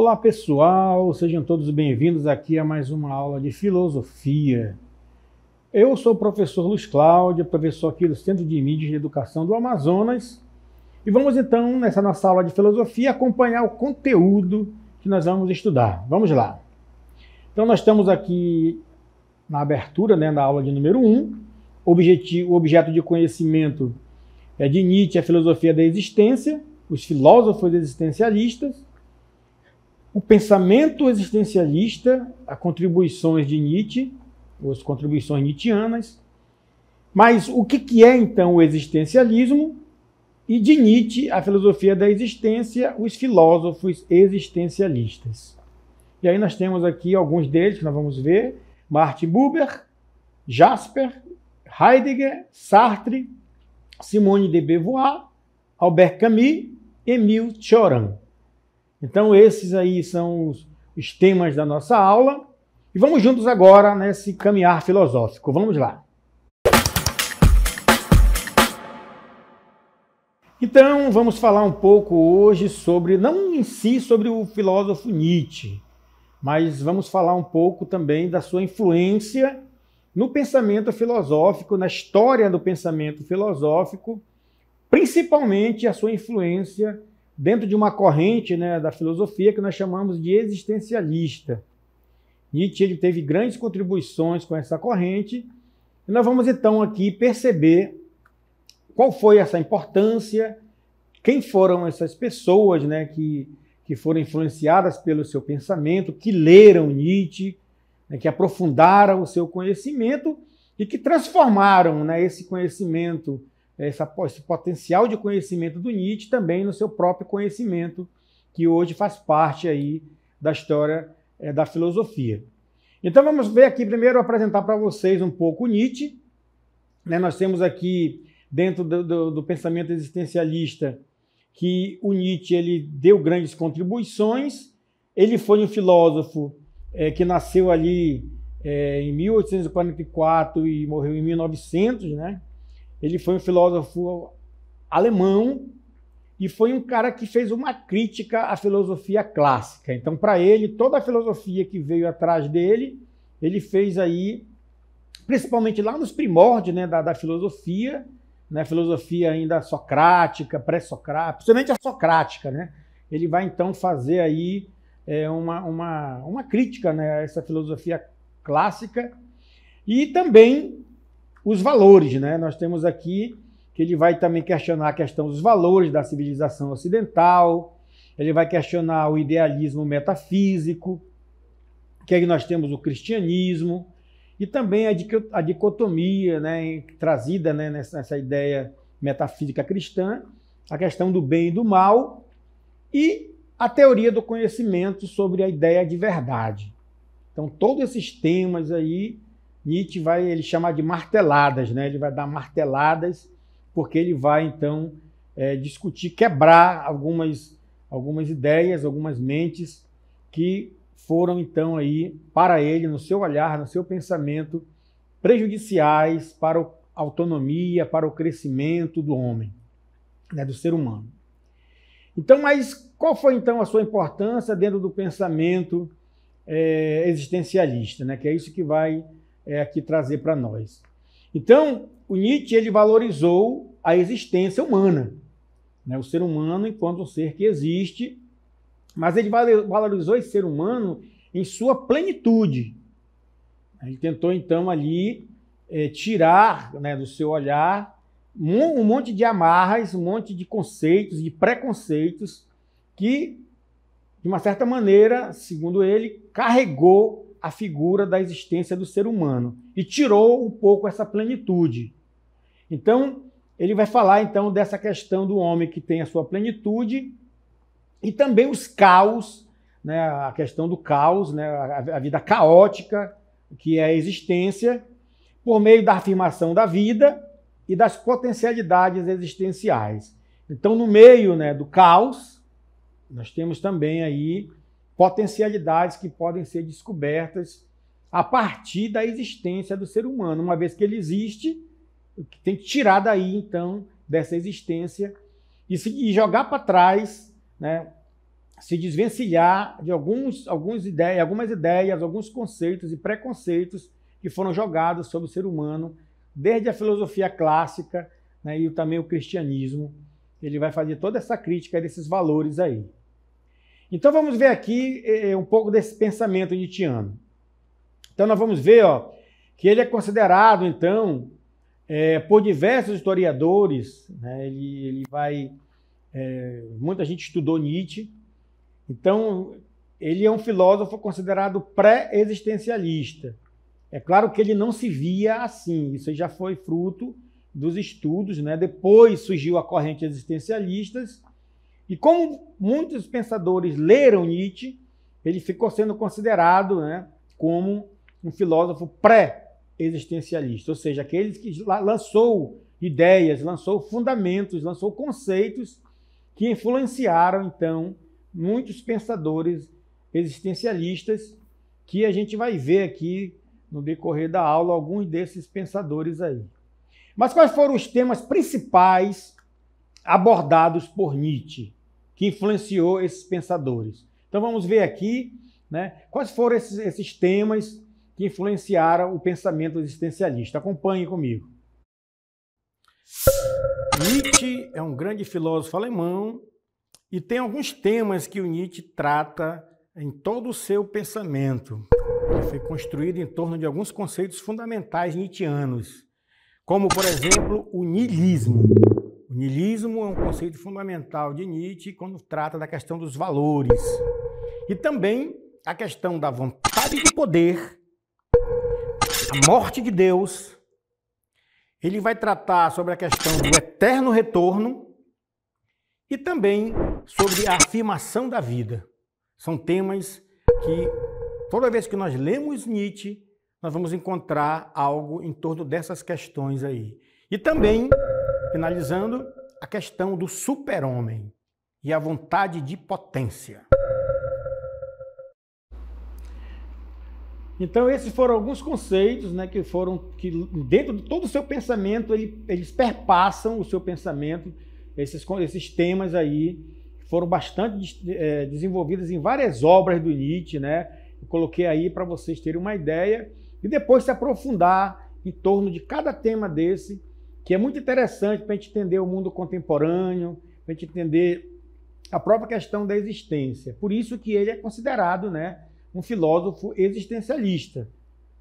Olá pessoal, sejam todos bem-vindos aqui a mais uma aula de filosofia. Eu sou o professor Luiz Cláudio, professor aqui do Centro de Mídias de Educação do Amazonas, e vamos então, nessa nossa aula de filosofia, acompanhar o conteúdo que nós vamos estudar. Vamos lá. Então nós estamos aqui na abertura, na aula de número 1, o objeto de conhecimento é de Nietzsche, a filosofia da existência, os filósofos existencialistas, o pensamento existencialista, as contribuições de Nietzsche, as contribuições nietzschianas. Mas o que é então o existencialismo? E de Nietzsche, a filosofia da existência, os filósofos existencialistas. E aí nós temos aqui alguns deles que nós vamos ver: Martin Buber, Jasper, Heidegger, Sartre, Simone de Beauvoir, Albert Camus, Émile Cioran. Então esses aí são os temas da nossa aula. E vamos juntos agora nesse caminhar filosófico. Vamos lá. Então vamos falar um pouco hoje sobre, não em si sobre o filósofo Nietzsche, mas vamos falar um pouco também da sua influência no pensamento filosófico, na história do pensamento filosófico, principalmente a sua influência dentro de uma corrente da filosofia que nós chamamos de existencialista. Nietzsche ele teve grandes contribuições com essa corrente, e nós vamos então aqui perceber qual foi essa importância, quem foram essas pessoas que foram influenciadas pelo seu pensamento, que leram Nietzsche, que aprofundaram o seu conhecimento e que transformaram esse conhecimento, esse potencial de conhecimento do Nietzsche também no seu próprio conhecimento, que hoje faz parte aí da história da filosofia. Então vamos ver aqui primeiro, apresentar para vocês um pouco Nietzsche. Nós temos aqui, dentro do pensamento existencialista, que o Nietzsche ele deu grandes contribuições. Ele foi um filósofo que nasceu ali em 1844 e morreu em 1900, Ele foi um filósofo alemão e foi um cara que fez uma crítica à filosofia clássica. Então, para ele, toda a filosofia que veio atrás dele, ele fez aí, principalmente lá nos primórdios da filosofia, filosofia ainda socrática, pré-socrática, principalmente a socrática, Ele vai então fazer aí uma crítica a essa filosofia clássica e também os valores. Nós temos aqui que ele vai também questionar a questão dos valores da civilização ocidental, ele vai questionar o idealismo metafísico, que aí nós temos o cristianismo, e também a dicotomia trazida nessa ideia metafísica cristã, a questão do bem e do mal, e a teoria do conhecimento sobre a ideia de verdade. Então, todos esses temas aí, Nietzsche ele chama de marteladas, Ele vai dar marteladas, porque ele vai, então, discutir, quebrar algumas ideias, algumas mentes que foram, então, aí, para ele, no seu olhar, no seu pensamento, prejudiciais para a autonomia, para o crescimento do homem, do ser humano. Então, mas qual foi, então, a sua importância dentro do pensamento existencialista, Que é isso que vai aqui trazer para nós. Então, o Nietzsche ele valorizou a existência humana, o ser humano enquanto um ser que existe, mas ele valorizou esse ser humano em sua plenitude. Ele tentou, então, ali tirar do seu olhar um monte de amarras, um monte de conceitos, de preconceitos que, de uma certa maneira, segundo ele, carregou a figura da existência do ser humano e tirou um pouco essa plenitude. Então, ele vai falar então dessa questão do homem que tem a sua plenitude e também os caos, a questão do caos, a vida caótica, que é a existência, por meio da afirmação da vida e das potencialidades existenciais. Então, no meio do caos, nós temos também aí potencialidades que podem ser descobertas a partir da existência do ser humano. Uma vez que ele existe, tem que tirar daí, então, dessa existência e jogar para trás se desvencilhar de algumas ideias, alguns conceitos e preconceitos que foram jogados sobre o ser humano, desde a filosofia clássica, né, e também o cristianismo. Ele vai fazer toda essa crítica desses valores aí. Então vamos ver aqui um pouco desse pensamento nietzschiano. Então nós vamos ver que ele é considerado, então, por diversos historiadores, né, muita gente estudou Nietzsche. Então, ele é um filósofo considerado pré-existencialista. É claro que ele não se via assim, isso já foi fruto dos estudos, né? Depois surgiu a corrente existencialistas, e como muitos pensadores leram Nietzsche, ele ficou sendo considerado, né, como um filósofo pré-existencialista, ou seja, aquele que lançou ideias, lançou fundamentos, lançou conceitos que influenciaram, então, muitos pensadores existencialistas, que a gente vai ver aqui no decorrer da aula alguns desses pensadores aí. Mas quais foram os temas principais abordados por Nietzsche, que influenciou esses pensadores? Então vamos ver aqui, né, quais foram esses temas que influenciaram o pensamento existencialista. Acompanhe comigo. Nietzsche é um grande filósofo alemão, e tem alguns temas que o Nietzsche trata em todo o seu pensamento. Ele foi construído em torno de alguns conceitos fundamentais nietzschianos, como, por exemplo, o niilismo. O niilismo é um conceito fundamental de Nietzsche quando trata da questão dos valores. E também a questão da vontade de poder, a morte de Deus. Ele vai tratar sobre a questão do eterno retorno, e também sobre a afirmação da vida. São temas que, toda vez que nós lemos Nietzsche, nós vamos encontrar algo em torno dessas questões aí. E também, finalizando, a questão do super-homem e a vontade de potência. Então, esses foram alguns conceitos, né, que dentro de todo o seu pensamento, eles perpassam o seu pensamento. Esses temas aí foram bastante desenvolvidos em várias obras do Nietzsche, né? Eu coloquei aí para vocês terem uma ideia e depois se aprofundar em torno de cada tema desse, que é muito interessante para a gente entender o mundo contemporâneo, para a gente entender a própria questão da existência. Por isso que ele é considerado, né, um filósofo existencialista,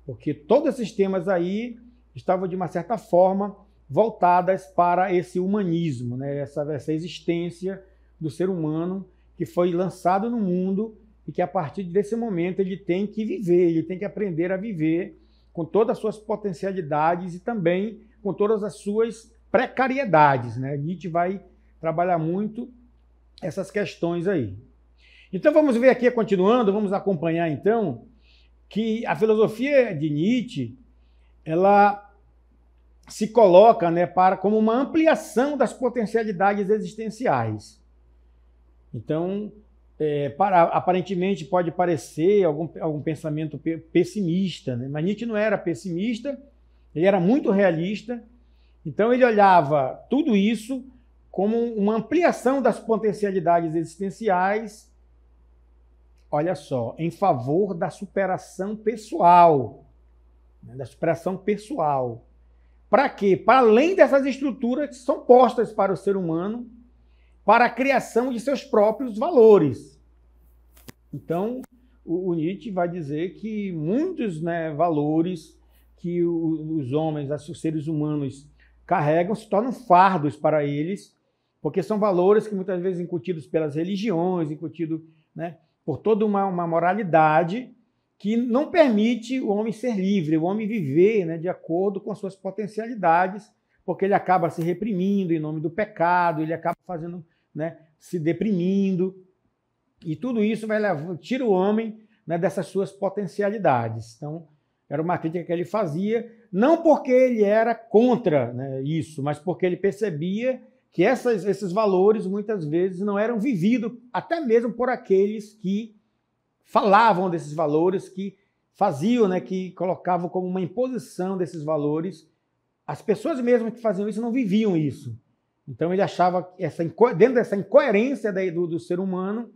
porque todos esses temas aí estavam, de uma certa forma, voltadas para esse humanismo, né? essa existência do ser humano que foi lançado no mundo e que a partir desse momento ele tem que viver, ele tem que aprender a viver com todas as suas potencialidades e também com todas as suas precariedades, né? Nietzsche vai trabalhar muito essas questões aí. Então vamos ver aqui, continuando, vamos acompanhar então que a filosofia de Nietzsche, ela se coloca, né, como uma ampliação das potencialidades existenciais. Então, aparentemente pode parecer algum pensamento pessimista, né? Mas Nietzsche não era pessimista, ele era muito realista. Então ele olhava tudo isso como uma ampliação das potencialidades existenciais, olha só, em favor da superação pessoal, né, da superação pessoal. Para quê? Para além dessas estruturas que são postas para o ser humano, para a criação de seus próprios valores. Então, o Nietzsche vai dizer que muitos, né, valores que os homens, os seres humanos carregam, se tornam fardos para eles, porque são valores que muitas vezes incutidos pelas religiões, incutidos, né, por toda uma moralidade que não permite o homem ser livre, o homem viver, né, de acordo com as suas potencialidades, porque ele acaba se reprimindo em nome do pecado, ele acaba fazendo, né, se deprimindo, e tudo isso tira o homem, né, dessas suas potencialidades. Então, era uma crítica que ele fazia, não porque ele era contra, né, isso, mas porque ele percebia que esses valores muitas vezes não eram vividos até mesmo por aqueles que falavam desses valores, que faziam, né, que colocavam como uma imposição desses valores. As pessoas mesmo que faziam isso não viviam isso. Então ele achava que dentro dessa incoerência do ser humano,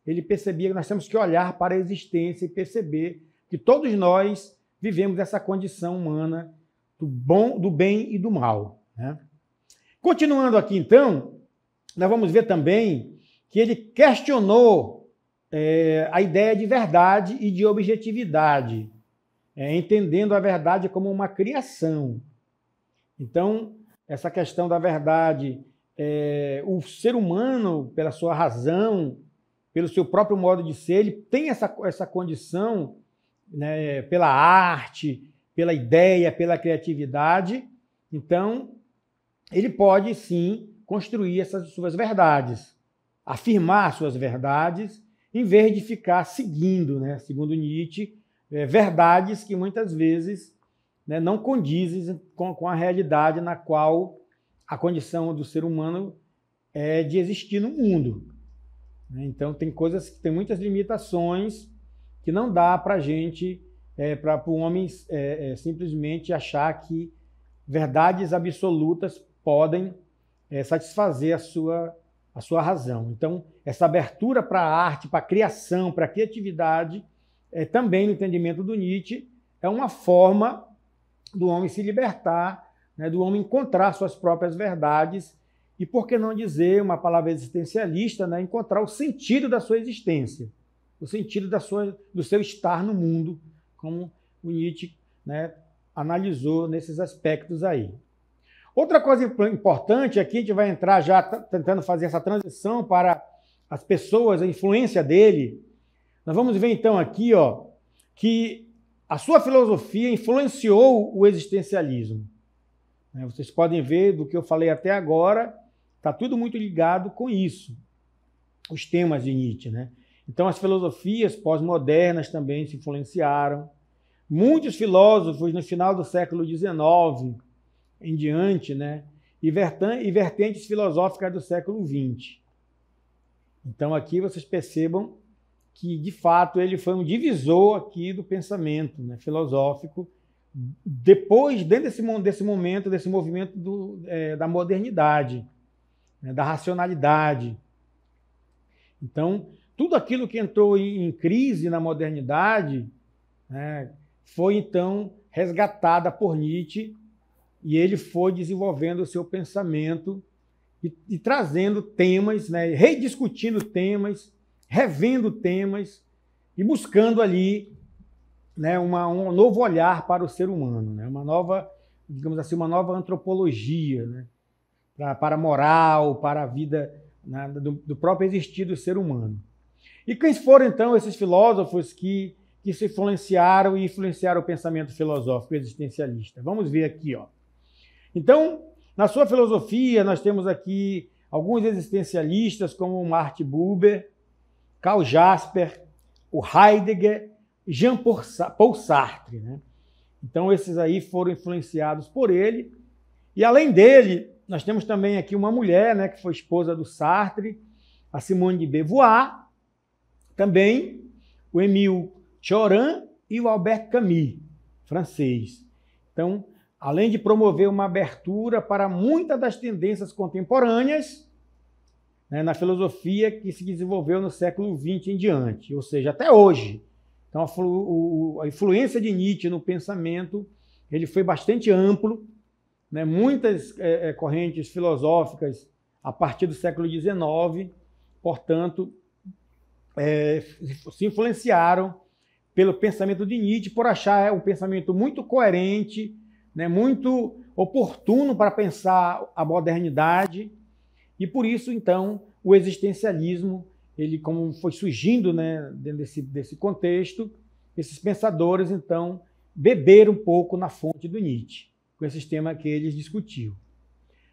ele percebia que nós temos que olhar para a existência e perceber que todos nós vivemos essa condição humana do bom, do bem e do mal, né? Continuando aqui, então, nós vamos ver também que ele questionou a ideia de verdade e de objetividade, entendendo a verdade como uma criação. Então, essa questão da verdade, o ser humano, pela sua razão, pelo seu próprio modo de ser, ele tem essa condição, né, pela arte, pela ideia, pela criatividade. Então, ele pode, sim, construir essas suas verdades, afirmar suas verdades, em vez de ficar seguindo, né, segundo Nietzsche, verdades que muitas vezes, né, não condizem com a realidade na qual a condição do ser humano é de existir no mundo. Então, tem coisas que tem muitas limitações que não dá para a gente, para o homem simplesmente achar que verdades absolutas podem satisfazer a sua razão. Então, essa abertura para a arte, para a criação, para a criatividade, também no entendimento do Nietzsche, é uma forma do homem se libertar, né, do homem encontrar suas próprias verdades e, por que não dizer, uma palavra existencialista, né, encontrar o sentido da sua existência, o sentido do seu estar no mundo, como o Nietzsche, né, analisou nesses aspectos aí. Outra coisa importante aqui, a gente vai entrar já tentando fazer essa transição para as pessoas, a influência dele. Nós vamos ver então aqui, que a sua filosofia influenciou o existencialismo. Vocês podem ver do que eu falei até agora, está tudo muito ligado com isso, os temas de Nietzsche, né? Então as filosofias pós-modernas também se influenciaram. Muitos filósofos no final do século XIX em diante, né? E vertentes filosóficas do século XX. Então aqui vocês percebam que, de fato, ele foi um divisor aqui do pensamento, né, filosófico, depois, dentro desse movimento da modernidade, né, da racionalidade. Então, tudo aquilo que entrou em crise na modernidade, né, foi, então, resgatada por Nietzsche, e ele foi desenvolvendo o seu pensamento e trazendo temas, né, rediscutindo temas, revendo temas e buscando ali, né, um novo olhar para o ser humano, né, uma nova, digamos assim, uma nova antropologia, né, para a moral, para a vida, né, do próprio existir do ser humano. E quem foram, então, esses filósofos que se influenciaram e influenciaram o pensamento filosófico existencialista? Vamos ver aqui, ó. Então, na sua filosofia, nós temos aqui alguns existencialistas, como Martin Karl Jasper, o Heidegger, Jean-Paul Sartre, né? Então, esses aí foram influenciados por ele. E, além dele, nós temos também aqui uma mulher, né, que foi esposa do Sartre, a Simone de Beauvoir, também o Émile Cioran e o Albert Camus, francês. Então, além de promover uma abertura para muitas das tendências contemporâneas, né, na filosofia que se desenvolveu no século XX em diante, ou seja, até hoje. Então, a influência de Nietzsche no pensamento, ele foi bastante amplo, né, muitas correntes filosóficas a partir do século XIX, portanto, se influenciaram pelo pensamento de Nietzsche, por achar um pensamento muito coerente, né, muito oportuno para pensar a modernidade, e por isso, então, o existencialismo, ele, como foi surgindo, né, dentro desse contexto, esses pensadores, então, beberam um pouco na fonte do Nietzsche, com esses temas que eles discutiam.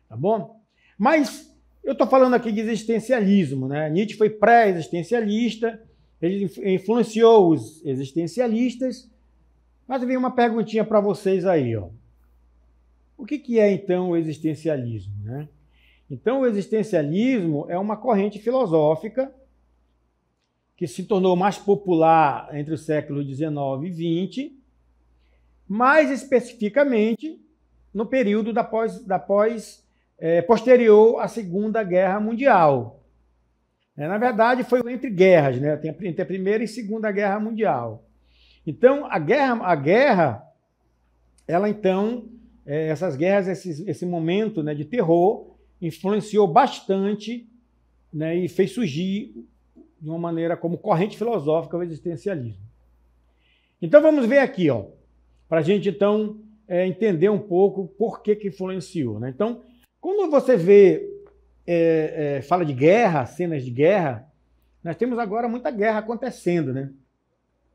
Tá bom? Mas eu estou falando aqui de existencialismo, né? Nietzsche foi pré-existencialista, ele influenciou os existencialistas, mas vem uma perguntinha para vocês aí, ó. O que é, então, o existencialismo, né? Então, o existencialismo é uma corrente filosófica que se tornou mais popular entre os séculos XIX e XX, mais especificamente no período posterior à Segunda Guerra Mundial. Na verdade, foi entre guerras, né? Entre a Primeira e Segunda Guerra Mundial. Então, a guerra, ela então, essas guerras, esse momento, né, de terror, influenciou bastante, né, e fez surgir de uma maneira como corrente filosófica o existencialismo. Então, vamos ver aqui, para a gente então entender um pouco por que influenciou, né? Então, quando você vê fala de guerra, cenas de guerra, nós temos agora muita guerra acontecendo, né?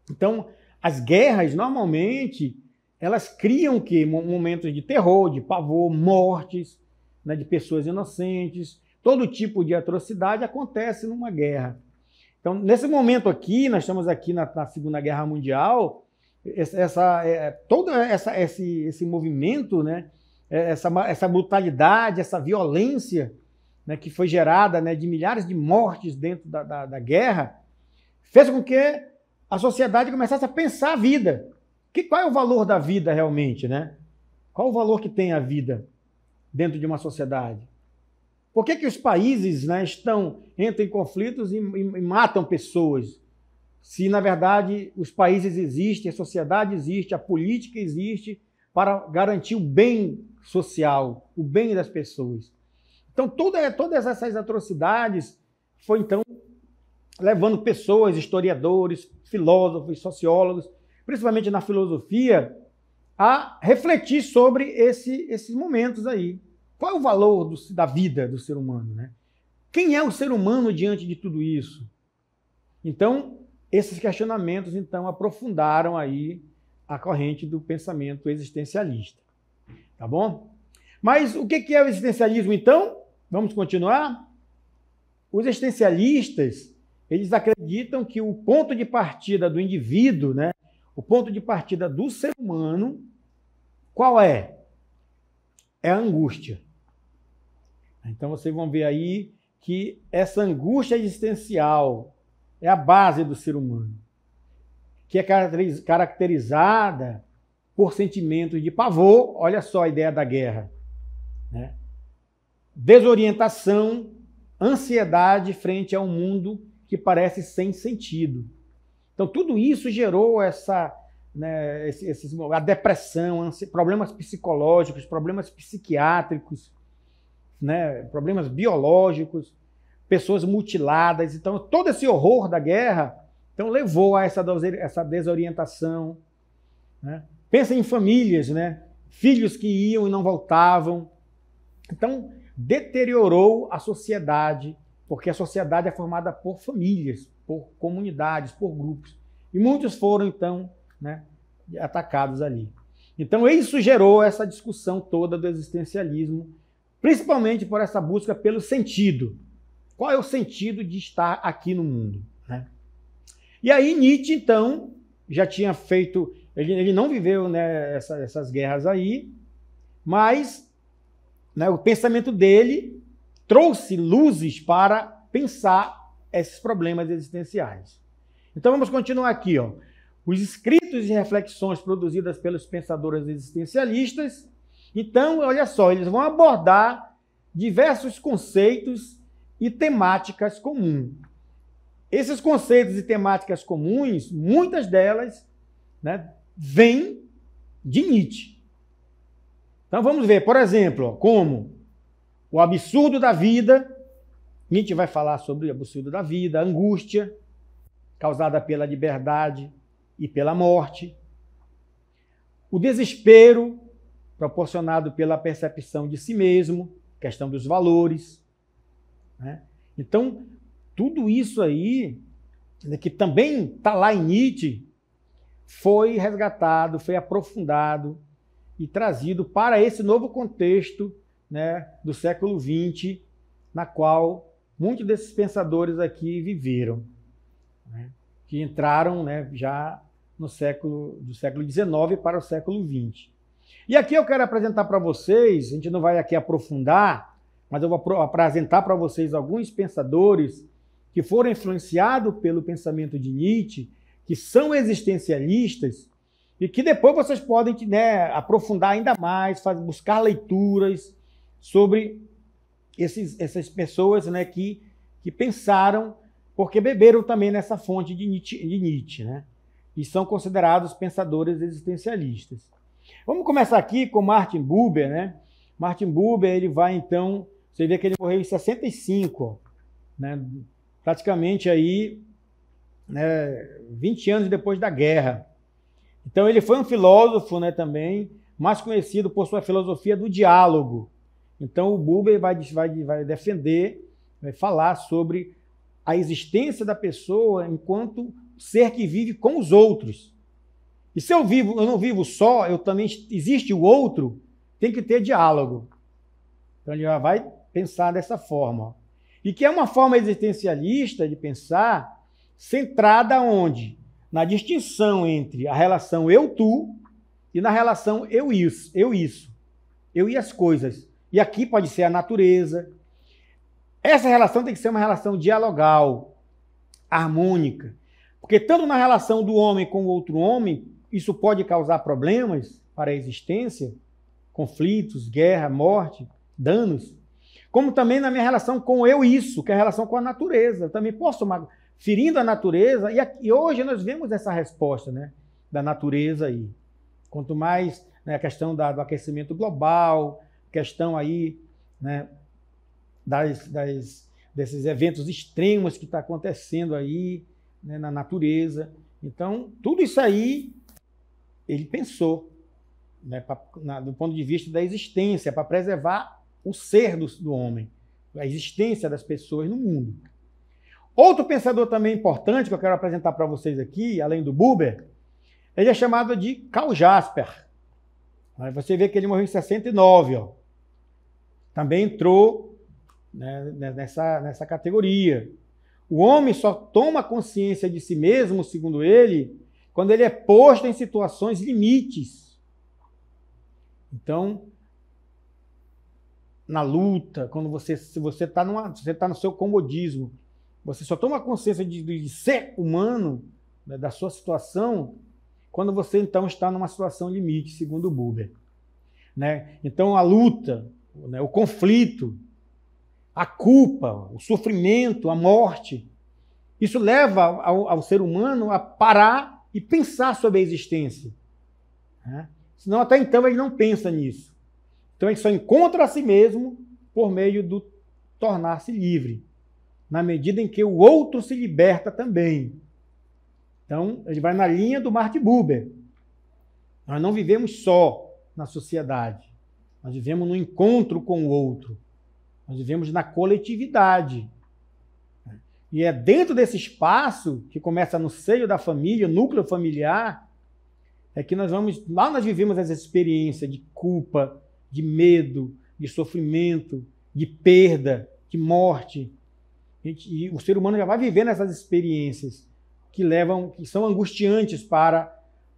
Então, as guerras, normalmente, elas criam o quê? Momentos de terror, de pavor, mortes, né, de pessoas inocentes. Todo tipo de atrocidade acontece numa guerra. Então, nesse momento aqui, nós estamos aqui na Segunda Guerra Mundial, todo esse movimento, né, essa brutalidade, essa violência, né, que foi gerada, né, de milhares de mortes dentro da guerra, fez com que a sociedade começasse a pensar a vida. Qual é o valor da vida realmente, né? Qual o valor que tem a vida dentro de uma sociedade? Por que os países, né, entram em conflitos e matam pessoas? Se, na verdade, os países existem, a sociedade existe, a política existe para garantir o bem social, o bem das pessoas. Então, todas essas atrocidades foi, então, levando pessoas, historiadores, filósofos, sociólogos, principalmente na filosofia, a refletir sobre esses momentos aí. Qual é o valor da vida do ser humano, né? Quem é o ser humano diante de tudo isso? Então, esses questionamentos, então, aprofundaram aí a corrente do pensamento existencialista. Tá bom? Mas o que é o existencialismo, então? Vamos continuar? Os existencialistas, eles acreditam que o ponto de partida do indivíduo, né? O ponto de partida do ser humano, qual é? É a angústia. Então, vocês vão ver aí que essa angústia existencial é a base do ser humano, que é caracterizada por sentimentos de pavor, olha só a ideia da guerra, né? Desorientação, ansiedade frente a um mundo que parece sem sentido. Então, tudo isso gerou a depressão, problemas psicológicos, problemas psiquiátricos, né, problemas biológicos, pessoas mutiladas. Então, todo esse horror da guerra então, levou a essa desorientação. Né? Pensa em famílias, né? Filhos que iam e não voltavam. Então, deteriorou a sociedade, porque a sociedade é formada por famílias, por comunidades, por grupos. E muitos foram, então, né, atacados ali. Então, isso gerou essa discussão toda do existencialismo, principalmente por essa busca pelo sentido. Qual é o sentido de estar aqui no mundo? Né? E aí Nietzsche, então, já tinha feito... Ele não viveu, né, essas guerras aí, mas, né, o pensamento dele trouxe luzes para pensar esses problemas existenciais. Então vamos continuar aqui. Os escritos e reflexões produzidas pelos pensadores existencialistas. Então, olha só, eles vão abordar diversos conceitos e temáticas comuns. Esses conceitos e temáticas comuns, muitas delas, né, vêm de Nietzsche. Então vamos ver, por exemplo, como o absurdo da vida. Nietzsche vai falar sobre o absurdo da vida, a angústia causada pela liberdade e pela morte, o desespero proporcionado pela percepção de si mesmo, questão dos valores. Né? Então, tudo isso aí, que também está lá em Nietzsche, foi resgatado, foi aprofundado e trazido para esse novo contexto, né, do século XX, na qual muitos desses pensadores aqui viveram, né, que entraram, né, já do século XIX para o século XX. E aqui eu quero apresentar para vocês, a gente não vai aqui aprofundar, mas eu vou apresentar para vocês alguns pensadores que foram influenciados pelo pensamento de Nietzsche, que são existencialistas, e que depois vocês podem, né, aprofundar ainda mais, buscar leituras sobre essas pessoas, né, que pensaram porque beberam também nessa fonte de Nietzsche, né? E são considerados pensadores existencialistas. Vamos começar aqui com Martin Buber, né? Martin Buber, ele vai então, você vê que ele morreu em 65, ó, né? Praticamente aí, né, 20 anos depois da guerra. Então ele foi um filósofo, né, também, mais conhecido por sua filosofia do diálogo. Então o Buber vai defender, vai falar sobre a existência da pessoa enquanto ser que vive com os outros. E se eu não vivo só, eu também existe o outro, tem que ter diálogo. Então ele já vai pensar dessa forma. E que é uma forma existencialista de pensar centrada onde? Na distinção entre a relação eu-tu e na relação eu-isso, eu e as coisas. E aqui pode ser a natureza. Essa relação tem que ser uma relação dialogal, harmônica. Porque tanto na relação do homem com o outro homem, isso pode causar problemas para a existência, conflitos, guerra, morte, danos, como também na minha relação com o eu-isso, que é a relação com a natureza. Eu também posso ferindo a natureza, e hoje nós vemos essa resposta, né, da natureza aí. Quanto mais, né, a questão do aquecimento global, questão aí, né, desses eventos extremos que está acontecendo aí, né, na natureza. Então, tudo isso aí ele pensou, né, do ponto de vista da existência, para preservar o ser do homem, a existência das pessoas no mundo. Outro pensador também importante que eu quero apresentar para vocês aqui, além do Buber, ele é chamado de Karl Jasper. Aí você vê que ele morreu em 69, ó. Também entrou, né, nessa categoria. O homem só toma consciência de si mesmo, segundo ele, quando ele é posto em situações limites. Então, na luta, quando você está no seu comodismo, você só toma consciência de ser humano, né, da sua situação, quando você então está numa situação limite, segundo o Buber. Né? Então a luta, né, o conflito, a culpa, o sofrimento, a morte, isso leva ao ser humano a parar e pensar sobre a existência. Né? Senão até então ele não pensa nisso. Então ele só encontra a si mesmo por meio do tornar-se livre, na medida em que o outro se liberta também. Então, ele vai na linha do Martin Buber. Nós não vivemos só na sociedade. Nós vivemos no encontro com o outro. Nós vivemos na coletividade. E é dentro desse espaço, que começa no seio da família, núcleo familiar, é que lá nós vivemos essa experiência de culpa, de medo, de sofrimento, de perda, de morte. E o ser humano já vai vivendo essas experiências que são angustiantes para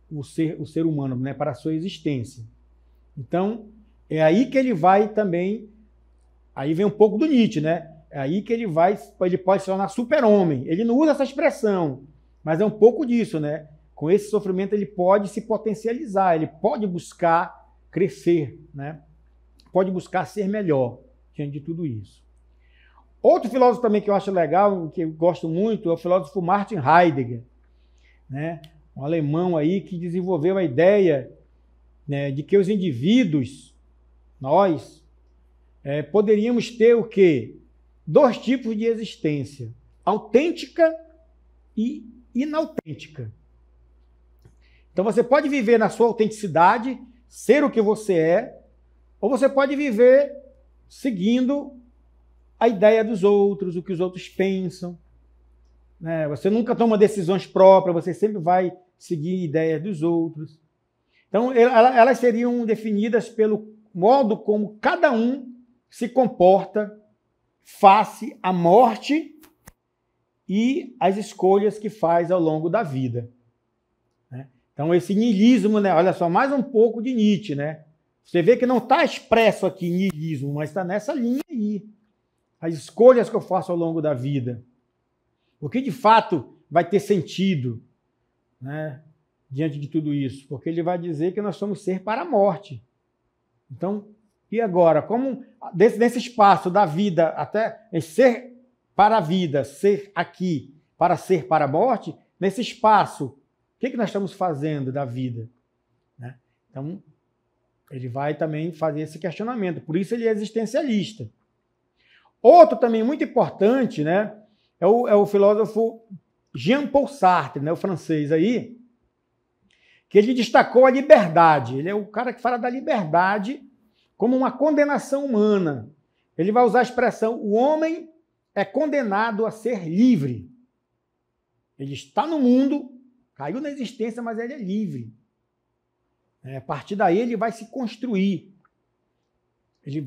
o ser humano, né, para a sua existência. Então, é aí que ele vai também, aí vem um pouco do Nietzsche, né? É aí que ele pode se tornar super-homem. Ele não usa essa expressão, mas é um pouco disso, né? Com esse sofrimento ele pode se potencializar, ele pode buscar crescer, né? Pode buscar ser melhor diante de tudo isso. Outro filósofo também que eu acho legal, que eu gosto muito, é o filósofo Martin Heidegger, né? Um alemão aí que desenvolveu a ideia, né, de que os indivíduos, nós, poderíamos ter o quê? 2 tipos de existência, autêntica e inautêntica. Então você pode viver na sua autenticidade, ser o que você é, ou você pode viver seguindo a ideia dos outros, o que os outros pensam. Né? Você nunca toma decisões próprias, você sempre vai seguir ideias dos outros. Então, elas seriam definidas pelo modo como cada um se comporta face à morte e às escolhas que faz ao longo da vida. Né? Então, esse niilismo, né? Olha só, mais um pouco de Nietzsche, né? Você vê que não está expresso aqui niilismo, mas está nessa linha aí. As escolhas que eu faço ao longo da vida. O que de fato vai ter sentido, né, diante de tudo isso? Porque ele vai dizer que nós somos ser para a morte. Então, e agora? Como nesse espaço da vida, até ser para a vida, ser aqui, para ser, para a morte, nesse espaço, o que nós estamos fazendo da vida? Né? Então, ele vai também fazer esse questionamento. Por isso ele é existencialista. Outro também muito importante, né, é o filósofo Jean-Paul Sartre, né, o francês aí, que ele destacou a liberdade. Ele é o cara que fala da liberdade como uma condenação humana. Ele vai usar a expressão: o homem é condenado a ser livre. Ele está no mundo, caiu na existência, mas ele é livre. A partir daí ele vai se construir.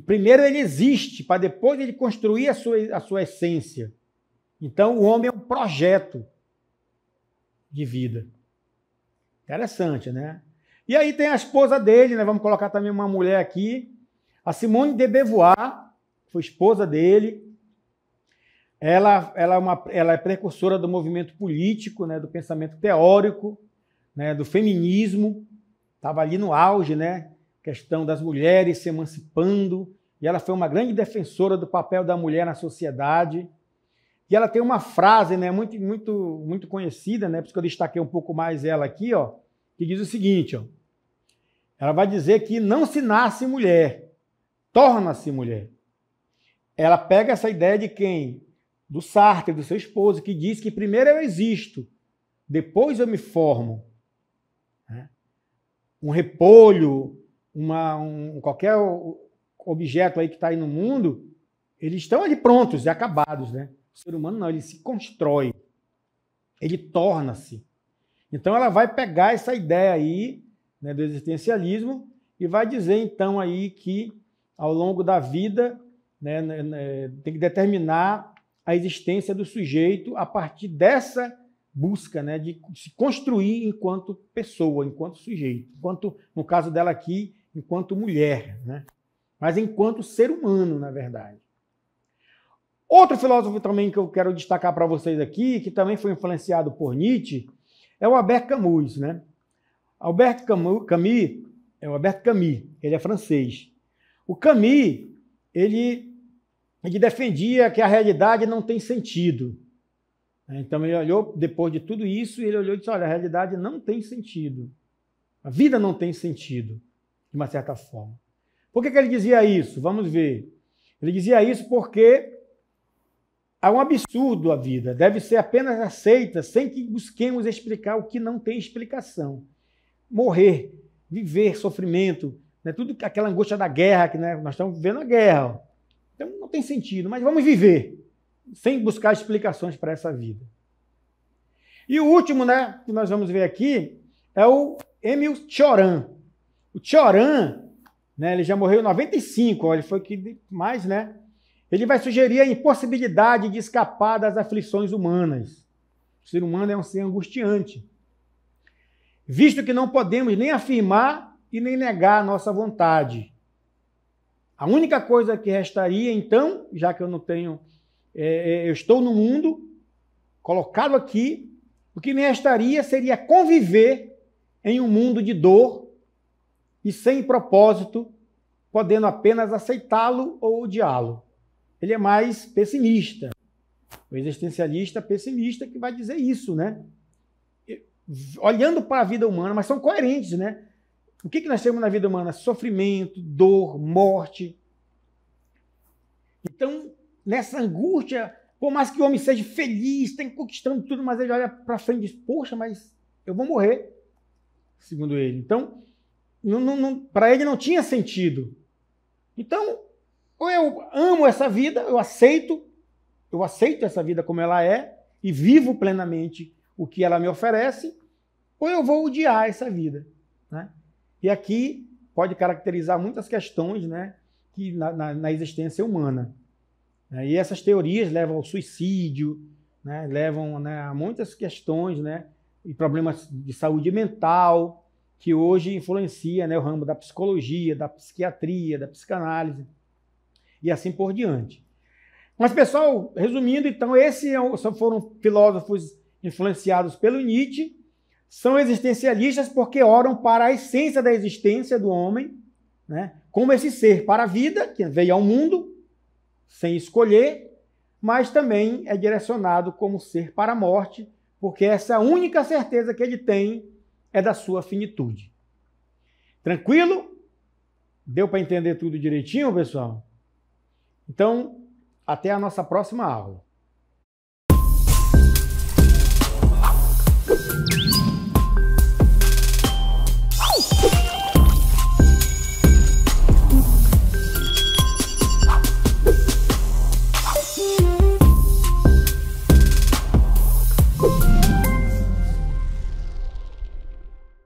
Primeiro ele existe, para depois ele construir a sua essência. Então o homem é um projeto de vida. Interessante, né? E aí tem a esposa dele, né? Vamos colocar também uma mulher aqui, a Simone de Beauvoir, foi esposa dele. Ela é precursora do movimento político, né? Do pensamento teórico, né? Do feminismo. Estava ali no auge, né? Questão das mulheres se emancipando. E ela foi uma grande defensora do papel da mulher na sociedade. E ela tem uma frase, né, muito conhecida, né, por isso que eu destaquei um pouco mais ela aqui, ó, que diz o seguinte, ó, ela vai dizer que não se nasce mulher, torna-se mulher. Ela pega essa ideia de quem? Do Sartre, do seu esposo, que diz que primeiro eu existo, depois eu me formo. Né? Um repolho, qualquer objeto aí que está aí no mundo, eles estão ali prontos e acabados, né? O ser humano não, ele se constrói, ele torna-se. Então ela vai pegar essa ideia aí, né, do existencialismo e vai dizer então aí que ao longo da vida, né, tem que determinar a existência do sujeito a partir dessa busca, né, de se construir enquanto pessoa, enquanto sujeito, enquanto, no caso dela aqui, enquanto mulher, né? Mas enquanto ser humano, na verdade. Outro filósofo também que eu quero destacar para vocês aqui, que também foi influenciado por Nietzsche, é o Albert Camus, né? Albert Camus, ele é francês. O Camus, ele defendia que a realidade não tem sentido. Então ele olhou, depois de tudo isso, ele olhou e disse, olha, a realidade não tem sentido. A vida não tem sentido, de uma certa forma. Por que ele dizia isso? Vamos ver. Ele dizia isso porque há um absurdo a vida, deve ser apenas aceita sem que busquemos explicar o que não tem explicação. Morrer, viver, sofrimento, né? Tudo aquela angústia da guerra, que, né, nós estamos vivendo a guerra. Ó. Então não tem sentido, mas vamos viver, sem buscar explicações para essa vida. E o último, né, que nós vamos ver aqui, é o Émile Cioran. O Cioran, né, ele já morreu em 95, ó, ele foi que mais, né? Ele vai sugerir a impossibilidade de escapar das aflições humanas. O ser humano é um ser angustiante, visto que não podemos nem afirmar e nem negar a nossa vontade. A única coisa que restaria, então, já que eu não tenho, eu estou no mundo, colocado aqui, o que me restaria seria conviver em um mundo de dor e sem propósito, podendo apenas aceitá-lo ou odiá-lo. Ele é mais pessimista. O existencialista pessimista que vai dizer isso, né? Olhando para a vida humana, mas são coerentes, né? O que nós temos na vida humana? Sofrimento, dor, morte. Então, nessa angústia, por mais que o homem seja feliz, está conquistando tudo, mas ele olha para frente e diz, poxa, mas eu vou morrer, segundo ele. Então, para ele não tinha sentido. Então, ou eu amo essa vida, eu aceito essa vida como ela é e vivo plenamente o que ela me oferece, ou eu vou odiar essa vida. Né? E aqui pode caracterizar muitas questões, né, que na existência humana. E essas teorias levam ao suicídio, né, levam, né, a muitas questões, né, e problemas de saúde mental, que hoje influencia, né, o ramo da psicologia, da psiquiatria, da psicanálise, e assim por diante. Mas, pessoal, resumindo, então, esses foram filósofos influenciados pelo Nietzsche, são existencialistas porque oram para a essência da existência do homem, né, como esse ser para a vida, que veio ao mundo sem escolher, mas também é direcionado como ser para a morte, porque essa única certeza que ele tem é da sua finitude. Tranquilo? Deu para entender tudo direitinho, pessoal? Então, até a nossa próxima aula.